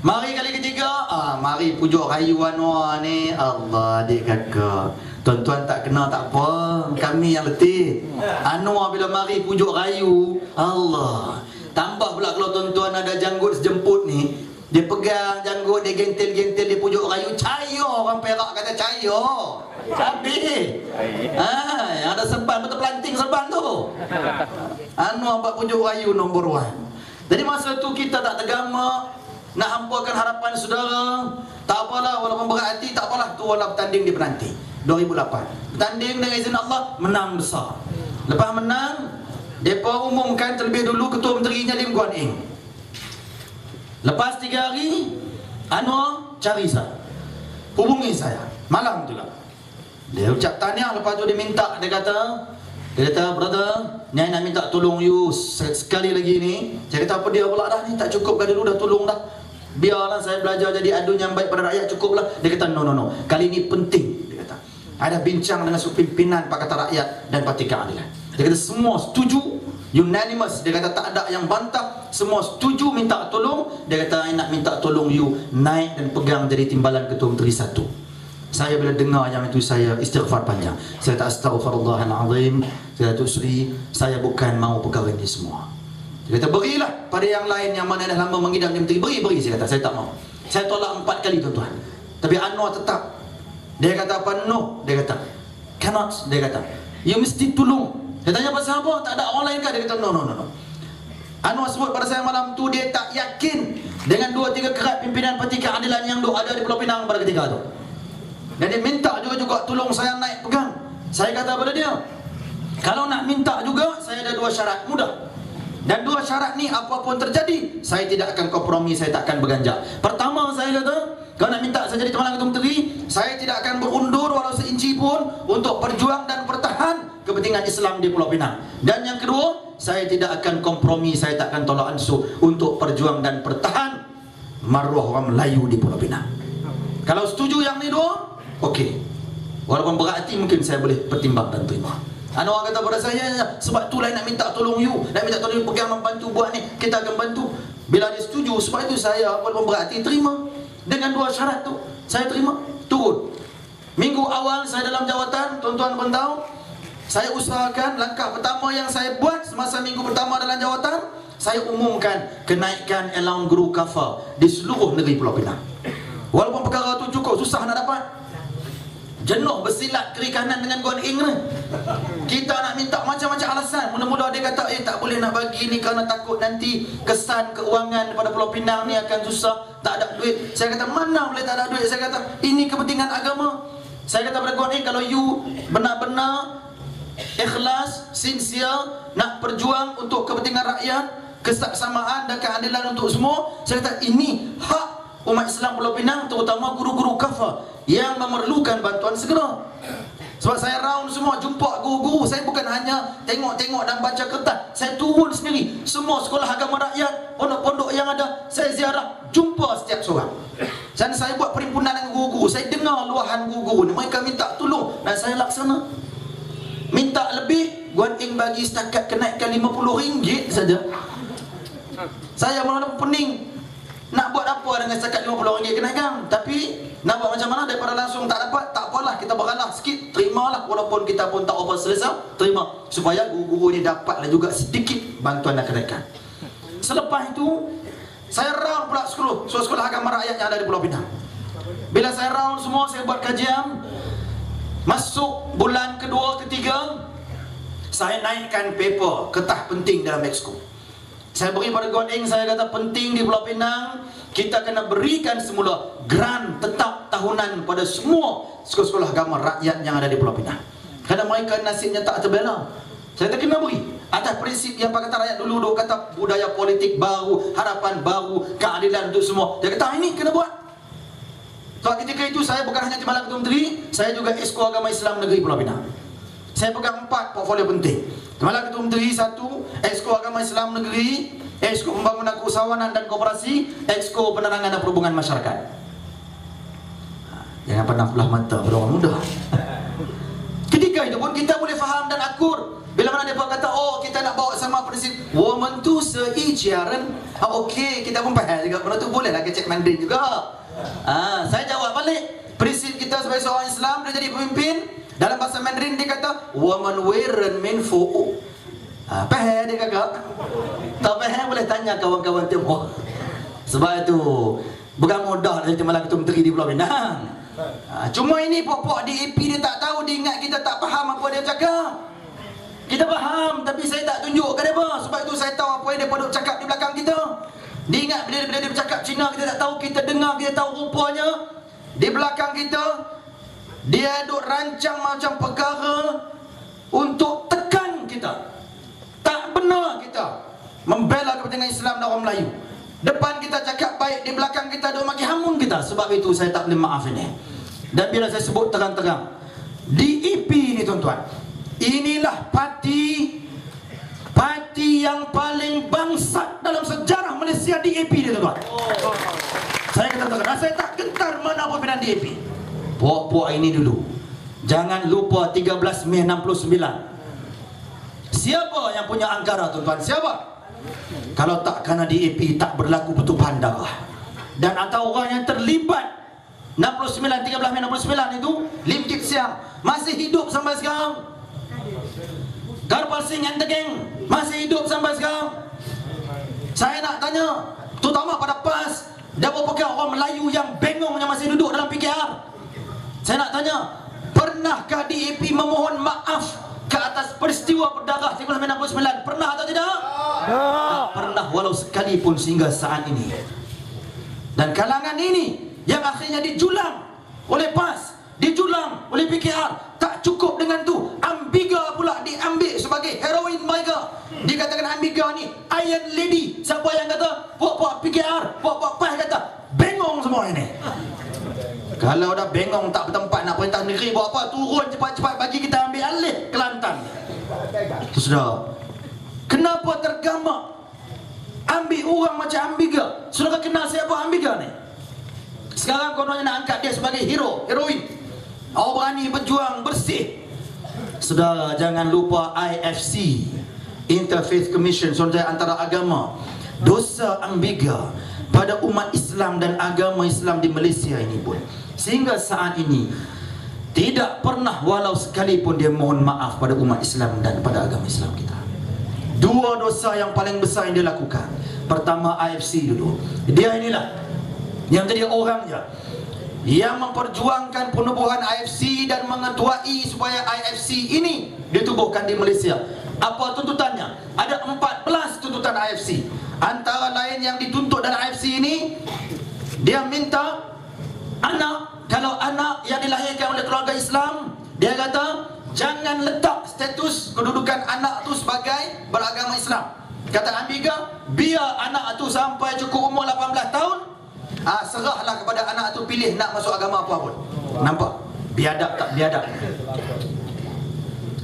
Mari kali ketiga, mari pujuk rayu Anwar ni. Allah adik kakak, tuan-tuan tak kenal tak apa, kami yang letih. Anwar bila mari pujuk rayu, Allah. Tambah pula kalau tuan-tuan ada janggut sejemput ni, dia pegang janggut, dia gentil-gentil, dia pujuk rayu, cair. Orang Perak kata cair. Habis. Yang ada serban, betul planting serban tu. Anwar buat pujuk rayu nombor 1. Jadi masa tu kita tak tergama, nak hampakan harapan saudara. Tak apalah, walaupun berat hati, tak apalah. Tu walau bertanding di penanti 2008. Bertanding dengan izin Allah, menang besar. Lepas menang, mereka umumkan terlebih dulu ketua menterinya Lim Guan Eng. Lepas 3 hari, Anwar cari saya, hubungi saya malam tu lah. Dia ucap tahniah, lepas tu dia minta, dia kata, brother, ni nak minta tolong you sekali lagi ni. Saya kata, apa dia pula dah ni, tak cukup kan dulu dah tolong dah. Biarlah saya belajar jadi adun yang baik pada rakyat, cukup lah. Dia kata, no, kali ni penting. Dia kata, ada bincang dengan pimpinan Pakatan Rakyat dan Parti Keadilan. Dia kata, semua setuju, unanimous. Dia kata, tak ada yang bantah, semua setuju minta tolong. Dia kata, I nak minta tolong you naik dan pegang jadi timbalan Ketua Menteri 1. Saya bila dengar yang itu, saya istighfar panjang. Saya tak astaghfirullahalazim. Saya kata, Sri, saya bukan mau perkara ini semua. Dia kata, berilah pada yang lain yang mana dah lama mengidam menteri. Beri. Saya kata, saya tak mau. Saya tolak 4 kali tuan-tuan. Tapi Anwar tetap. Dia kata apa? No. Dia kata, cannot. Dia kata, you mesti tolong. Saya tanya pasal apa? Tak ada orang lain kah? Dia kata, no. Anwar sebut pada saya malam tu, dia tak yakin dengan 2-3 kerat pimpinan Parti Keadilan yang ada di Pulau Pinang pada ketika tu. Dan dia minta juga tolong saya naik pegang. Saya kata pada dia, kalau nak minta juga, saya ada 2 syarat mudah. Dan 2 syarat ni apapun terjadi, saya tidak akan kompromi, saya tak akan berganjak. Pertama, saya kata, kalau nak minta saya jadi timbalan Ketua Menteri, saya tidak akan berundur walau seinci pun untuk berjuang dan bertahan kepentingan Islam di Pulau Pinang. Dan yang kedua, saya tidak akan kompromi, saya tak akan tolak ansur untuk berjuang dan bertahan maruah orang Melayu di Pulau Pinang. Kalau setuju yang ni 2, okey. Walaupun berat hati, mungkin saya boleh pertimbang dan terima. Anwar kata pada saya, sebab tu lain nak minta tolong you, nak minta tolong you pegang membantu buat ni, kita akan bantu. Bila dia setuju, sebab itu saya walaupun berat hati terima. Dengan 2 syarat tu, saya terima, turun. Minggu awal saya dalam jawatan, tuan-tuan pun tahu, saya usahakan langkah pertama yang saya buat semasa minggu pertama dalam jawatan, saya umumkan kenaikan allowance guru kafar di seluruh negeri Pulau Pinang. Walaupun perkara tu cukup susah nak dapat. Jenuh bersilat kiri kanan dengan Guan Eng ni. Kita nak minta macam-macam alasan. Mula-mula dia kata, tak boleh nak bagi ni kerana takut nanti kesan keuangan pada Pulau Pinang ni akan susah, tak ada duit. Saya kata, mana boleh tak ada duit? Saya kata, ini kepentingan agama. Saya kata pada Guan Eng, kalau you benar-benar ikhlas, sincere, nak berjuang untuk kepentingan rakyat, kesamaan dan keadilan untuk semua, saya kata, ini hak umat Islam Pulau Pinang, terutama guru-guru kafar yang memerlukan bantuan segera. Sebab saya round semua, jumpa guru-guru. Saya bukan hanya tengok-tengok dan baca kertas, saya turun sendiri. Semua sekolah agama rakyat, pondok-pondok yang ada, saya ziarah, jumpa setiap seorang. Dan saya buat perhimpunan dengan guru-guru. Saya dengar luahan guru-guru ni, mereka minta tolong dan saya laksana. Minta lebih, Guan Eng bagi setakat kenaikan RM50 saja. Saya malah pening. Nak buat apa dengan setakat RM50 kenaikan? Tapi nak buat macam mana daripada langsung tak dapat, tak apalah, kita beralah sikit, terimalah walaupun kita pun tak apa selesa, terima supaya guru-guru ni dapatlah juga sedikit bantuan dan kenaikan. Selepas itu saya round pula sekolah agama rakyat yang ada di Pulau Pinang. Bila saya round semua, saya buat kajian. Masuk bulan kedua, ketiga, saya naikkan paper kertas penting dalam exco. Saya beri pada Guan Eng, saya kata penting di Pulau Pinang, kita kena berikan semula grant tetap tahunan pada semua sekolah-sekolah agama rakyat yang ada di Pulau Pinang. Kerana mereka nasibnya tak terbela. Saya kata kena beri atas prinsip yang Pakatan Rakyat dulu kata budaya politik baru, harapan baru, keadilan untuk semua. Dia kata ini kena buat. So ketika itu saya bukan hanya timbalan Ketua Menteri, saya juga Exco Agama Islam Negeri Pulau Pinang. Saya pegang 4 portfolio penting. Timbalan Ketua Menteri 1, Exco Agama Islam Negeri, Exco Pembangunan Keusahawanan dan Koperasi, Exco Penerangan dan Perhubungan Masyarakat. Jangan pernah belah mata pada orang muda. Ketika itu pun kita boleh faham dan akur. Bila mana mereka kata, oh kita nak bawa sama prinsip 我们都是一家人 Okey, kita pun faham juga. Benda tu bolehlah kecek Mandarin juga. Saya jawab balik. Prinsip kita sebagai seorang Islam, dia jadi pemimpin. Dalam bahasa Mandarin dia kata, "Waman weren min fu." Faham dia kakak? Tak faham boleh tanya kawan-kawan Timur. Sebab itu bukan mudah nak jadi malam Ketua Menteri di Pulau Pinang. Cuma ini pokok DAP dia tak tahu, dia ingat kita tak faham apa dia cakap. Kita faham, tapi saya tak tunjuk ke dia apa. Sebab itu saya tahu apa yang dia duk cakap di belakang kita. Dia ingat bila dia bercakap Cina kita tak tahu, kita dengar, kita tahu rupanya di belakang kita dia duk rancang macam perkara untuk tekan kita. Tak benar kita membela kepentingan Islam dan orang Melayu. Depan kita cakap baik, di belakang kita duk maki hamun kita. Sebab itu saya tak boleh maaf ini. Dan bila saya sebut terang-terang, DAP ni tuan-tuan, inilah parti yang paling bangsat dalam sejarah Malaysia. DAP ni tuan-tuan. Saya kata saya tak gentar mana pimpinan DAP. Puak-puak ini dulu, jangan lupa 13 Mei 69. Siapa yang punya angkara tuan-tuan? Siapa? Kalau tak kerana DAP tak berlaku pertumpahan darah. Dan antara orang yang terlibat 69, 13 Mei 69 itu, Lim Kit Siang masih hidup sampai sekarang. Garbal Singh and the gang masih hidup sampai sekarang. Saya nak tanya, terutama pada PAS, dan beberapa orang Melayu yang bengong yang masih duduk dalam PKR. Saya nak tanya, pernahkah DAP memohon maaf ke atas peristiwa berdarah 13 Mei 69? Pernah atau tidak? Tak pernah, walau sekalipun sehingga saat ini. Dan kalangan ini yang akhirnya dijulang oleh PAS, dijulang oleh PKR. Tak cukup dengan tu, Ambiga pula diambil sebagai heroin mereka. Dikatakan Ambiga ni Iron Lady. Siapa yang kata? Puak-puak PKR, puak-puak PAS kata bengong semua ini. Kalau dah bengong tak bertempat nak perintah negeri buat apa, turun cepat-cepat bagi kita ambil alih Kelantan. Saudara, kenapa tergamak ambil orang macam Ambiga? Saudara kenal siapa Ambiga ni? Sekarang kononnya nak angkat dia sebagai hero, heroin. Awak berani berjuang bersih. Saudara, jangan lupa IFC, Interfaith Commission, saudara antara agama. Dosa Ambiga pada umat Islam dan agama Islam di Malaysia ini pun, sehingga saat ini tidak pernah walau sekalipun dia mohon maaf pada umat Islam dan pada agama Islam kita. Dua dosa yang paling besar yang dia lakukan. Pertama, IFC dulu. Dia inilah yang jadi orangnya yang memperjuangkan penubuhan IFC dan mengetuai supaya IFC ini ditubuhkan di Malaysia. Apa tuntutannya? Ada 14 tuntutan IFC. Antara lain yang dituntut dalam IFC ini, dia minta anak, kalau anak yang dilahirkan oleh keluarga Islam, dia kata jangan letak status kedudukan anak tu sebagai beragama Islam. Kata Ambiga, biar anak tu sampai cukup umur 18 tahun, serahlah kepada anak tu pilih nak masuk agama apa pun. Nampak? Biadab tak biadab.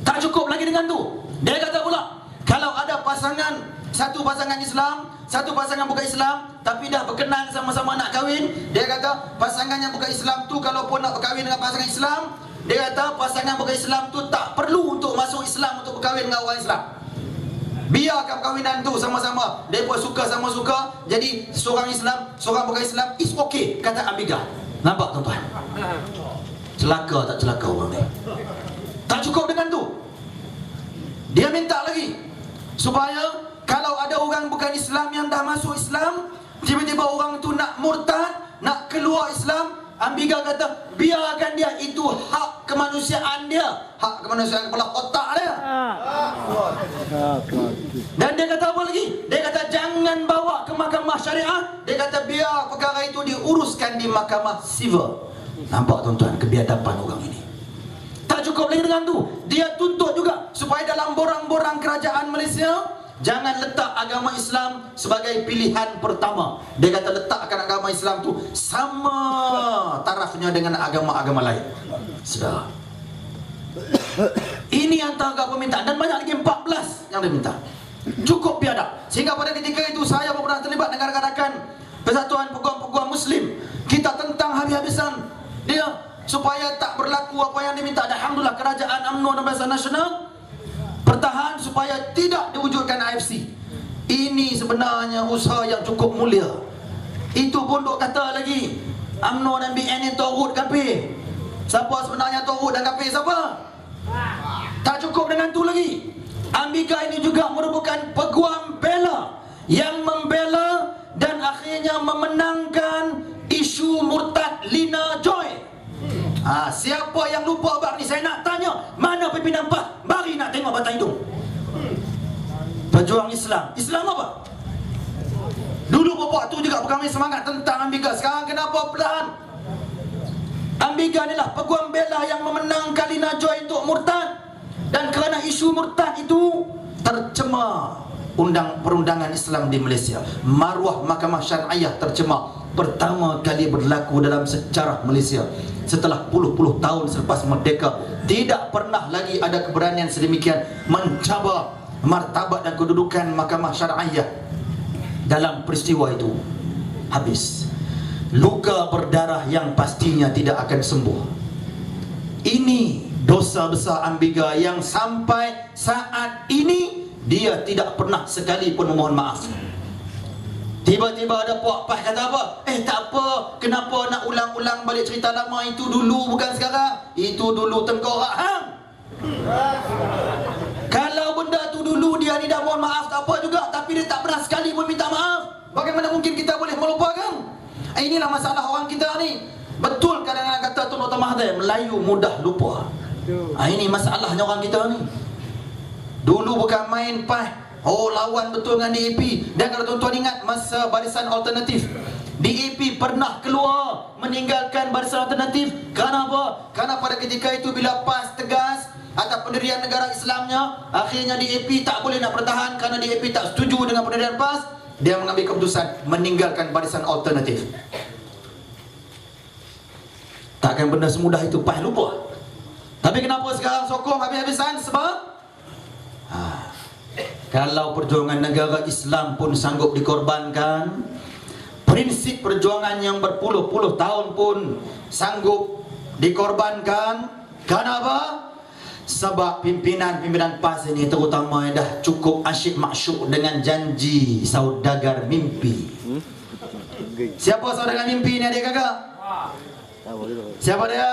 Tak cukup lagi dengan tu, dia kata pula, kalau ada pasangan, satu pasangan Islam, satu pasangan bukan Islam, tapi dah berkenan sama-sama nak kahwin, dia kata pasangan yang bukan Islam tu kalau pun nak berkahwin dengan pasangan Islam, dia kata pasangan bukan Islam tu tak perlu untuk masuk Islam untuk berkahwin dengan orang Islam. Biarkan perkahwinan tu sama-sama, dia pun suka sama suka, jadi seorang Islam, seorang bukan Islam, is okay, kata Ambiga. Nampak tuan-tuan? Celaka tak celaka orang ni? Tak cukup dengan tu, dia minta lagi supaya kalau ada orang bukan Islam yang dah masuk Islam, tiba-tiba orang tu nak murtad, nak keluar Islam, Ambiga kata biarkan dia, itu hak kemanusiaan dia, hak kemanusiaan kepala otak dia. Dan dia kata apa lagi? Dia kata jangan bawa ke mahkamah syariah, dia kata biar perkara itu diuruskan di mahkamah sivil. Nampak tuan-tuan kebiadaban orang ini? Tak cukup lagi dengan tu, dia tuntut juga supaya dalam borang-borang kerajaan Malaysia jangan letak agama Islam sebagai pilihan pertama. Dia kata letakkan agama Islam tu sama tarafnya dengan agama-agama lain. Sudah. Ini antara permintaan, dan banyak lagi 14 yang dia minta. Cukup biadab. Sehingga pada ketika itu saya pernah terlibat dengan rakan-rakan Persatuan Peguam-Peguam Muslim. Kita tentang habis-habisan dia supaya tak berlaku apa yang diminta. Alhamdulillah kerajaan UMNO dan Barisan Nasional bertahan supaya tidak diwujudkan IFC. Ini sebenarnya usaha yang cukup mulia. Itu pun duk kata lagi UMNO dan BN ni Taurut kafir. Siapa sebenarnya Taurut dan kafir siapa? Tak cukup dengan tu lagi. Ambika ini juga merupakan peguam bela yang membela dan akhirnya memenangkan isu murtad Lina Joy. Siapa yang lupa bab ni saya nak tanya, mana pimpinan PAS? Mari nak tengok batang hidung. Pejuang Islam. Islam apa? Dulu bapak tu juga kami semangat tentang Ambika. Sekarang kenapa perlahan? Ambika inilah peguam bela yang memenangkan Lina Joy untuk murtad. Dan kerana isu murtad itu tercemar perundangan Islam di Malaysia. Maruah Mahkamah Syariah tercemar pertama kali berlaku dalam sejarah Malaysia setelah puluh-puluh tahun selepas merdeka. Tidak pernah lagi ada keberanian sedemikian mencabar martabat dan kedudukan Mahkamah Syariah. Dalam peristiwa itu habis luka berdarah yang pastinya tidak akan sembuh. Ini dosa besar Ambika yang sampai saat ini dia tidak pernah sekalipun memohon maaf. Tiba-tiba ada puak PAS kata apa? Tak apa, kenapa nak ulang-ulang balik cerita lama itu dulu bukan sekarang? Itu dulu tengkorak hang. Kalau benda tu dulu dia ni dah mohon maaf tak apa juga, tapi dia tak pernah sekali pun minta maaf. Bagaimana mungkin kita boleh melupakan? Inilah masalah orang kita ni. Betul kadang-kadang kata Tun Dr. Mahathir, Melayu mudah lupa. Ini masalahnya orang kita ni. Dulu bukan main PAS, lawan betul dengan DAP. Dan kalau tuan-tuan ingat masa Barisan Alternatif, DAP pernah keluar meninggalkan Barisan Alternatif. Kerana apa? Kerana pada ketika itu bila PAS tegas atas pendirian negara Islamnya, akhirnya DAP tak boleh nak bertahan kerana DAP tak setuju dengan pendirian PAS. Dia mengambil keputusan meninggalkan Barisan Alternatif. Takkan benda semudah itu PAS lupa. Tapi kenapa sekarang sokong habis-habisan? Sebab kalau perjuangan negara Islam pun sanggup dikorbankan, prinsip perjuangan yang berpuluh-puluh tahun pun sanggup dikorbankan. Kenapa? Sebab pimpinan PAS ini terutama dah cukup asyik maksud dengan janji saudagar mimpi. Siapa saudagar mimpi ni adik kakak? Siapa dia?